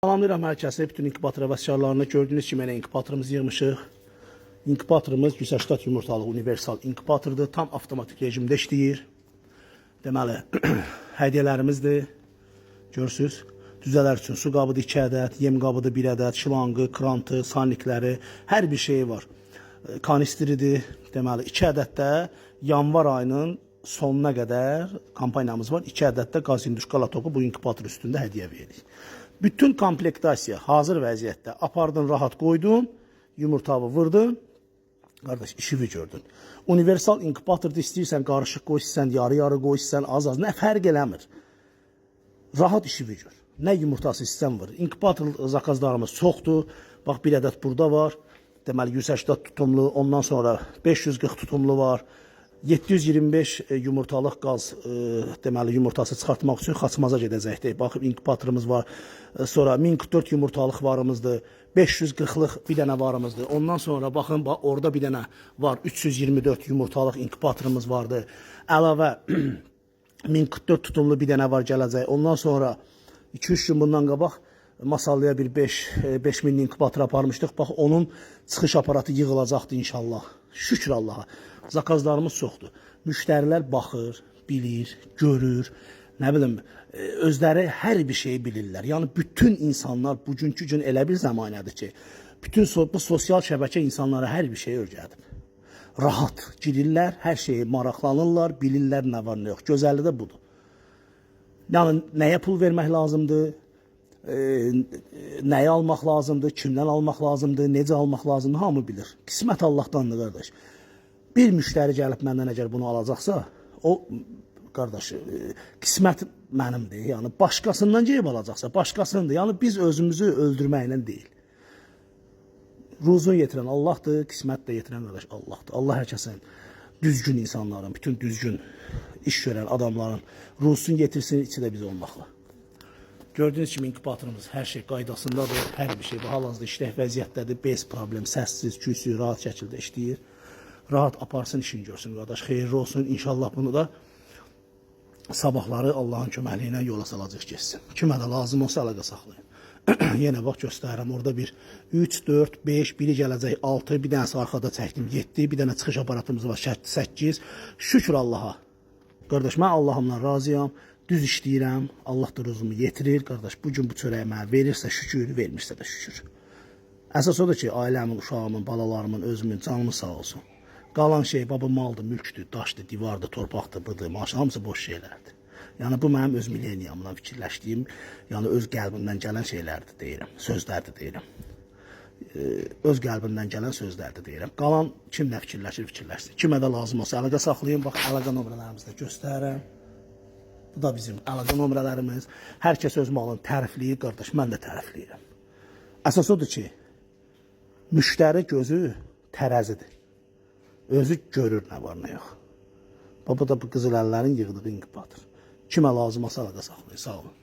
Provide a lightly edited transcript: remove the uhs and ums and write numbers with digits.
Salamlayıram hər kəsi, bütün inkubator vəskarlarını. Gördüyünüz kimi mənə inkubatorımızı yığmışıq. İnkubatorımız 180 yumurtalı universal inkubatordur. Tam avtomatik rejimdə işləyir. Deməli, hədiyyələrimizdir. Görürsünüz. Düzələr üçün su qabıdır 2 ədəd, yem qabıdır 1 ədəd, şılangı, krantı, sannikləri, hər bir şeyi var. Kanistridir. Deməli, 2 ədəd də yanvar ayının sonuna qədər kampaniyamız var. 2 ədəd də qaz induşkala topu bu inkubator üstündə hədiyyə veririk. Bütün komplektasiya hazır vəziyyətdə. Apardın, rahat qoydun, yumurtavı vurdun. Qardaş, işi gördün. Universal inkubatorda istəyirsən, qarışıq qoy, istəyirsən, yarı-yarı qoy, istəyirsən, az-az. Nə fərq eləmir. Rahat işi gör. Nə yumurtası istəyirsən vur. Inkubator zakazlarımız çoxdur. Bax, bir ədəd burada var. Deməli, 180 tutumlu, ondan sonra 540 tutumlu var. 725 yumurtalıq qaz deməli yumurtası çıxartmaq üçün Xaçmaza gedəcəkdir. Baxıb inkubatorumuz var. Sonra 1044 yumurtalıq varımızdır. 540-lıq bir dənə varımızdır. Ondan sonra baxın orada bir dənə var. 324 yumurtalıq inkubatorumuz vardı. Əlavə 1044 tutumlu bir dənə var gələcək. Ondan sonra 2-3 gün bundan qabaq Masallıya bir 5000 inkubator aparmışdıq. Bax onun çıxış aparatı yığılacaqdı inşallah. Şükür Allaha. Zakazlarımız çoxdur. Müştərilər baxır, bilir, görür. Nə bilim, özləri hər bir şeyi bilirlər. Yəni bütün insanlar bugünkü gün elə bir zamanədir ki, bütün bu sosial şəbəkə insanlara hər bir şey öyrədib. Rahat girirlər, hər şeyi maraqlanırlar, bilirlər nə var, nə yox. Gözəlliyi də budur. Yəni nəyə pul vermək lazımdır? Nəyi almaq lazımdır, kimdən almaq lazımdır, necə almaq lazımdır, hamı bilir. Qismət Allahdandır, qardaş. Bir müştəri gəlib məndən əgər bunu alacaqsa, o, qardaş, qismət mənimdir. Yəni, başqasından gəlib alacaqsa, başqasındır. Yəni, biz özümüzü öldürməklə deyil. Ruzunu yetirən Allahdır, qismət də yetirən qardaş Allahdır. Allah hər kəsin düzgün insanların, bütün düzgün iş görən adamların ruzunu yetirsin, içi də biz olmaqla. Gördüğünüz kimi inkubatorumuz hər şey qaydasındadır, hər bir şey hal-hazırda işlək vəziyyətdədir, bez problem, səssiz, küysüz, rahat şəkildə işləyir. Rahat aparsın, işini görsün, qardaş, xeyirli olsun. İnşallah bunu da sabahları Allahın köməliyi ilə yola salacaq geçsin. Kimə də lazım olsa əlaqə saxlayın. Yenə bax göstərirəm, orada bir 3, 4, 5, biri gələcək 6, bir dənəsi arxada çəkdim 7, bir dənə çıxış aparatımız var 8. Şükür Allaha. Qardaş, mən Allahımla razıyam. Düz işləyirəm, Allah da ruzumu yetirir. Qardaş, bugün bu çörəyi mənə verirsə şükür, vermirsə də şükür. Əsas odur ki, ailəmin, uşağımın, balalarımın, özümün, canımın sağ olsun. Qalan şey, baba maldır, mülkdür, daşdır, divardır, torpaqdır, bıdır, maşın, hamısı boş şeylərdir. Yəni, bu mənim öz milleniyamdan fikirləşdiyim, yəni öz qəlbimdən gələn şeylərdir deyirəm, sözlərdir deyirəm. Öz qəlbimdən gələn sözlərdir deyirəm. Qalan kim nə fikirləşir, fikirləşsin. Kimə də lazım olsa əlaqə saxlayın, bax, əlaqə nömrələrimizi də göstərirəm. Bu da bizim əlaqə nömrələrimiz. Hər kəs öz malını tərifləyir, qardaş, mən də tərifləyirəm. Əsas odur ki, müştəri gözü tərəzidir. Özü görür nə var, nə yox. Bu da bu qızıl əllərin yığdığı inkubator. Kimə lazım olsa əlaqə saxlayın, sağ olun.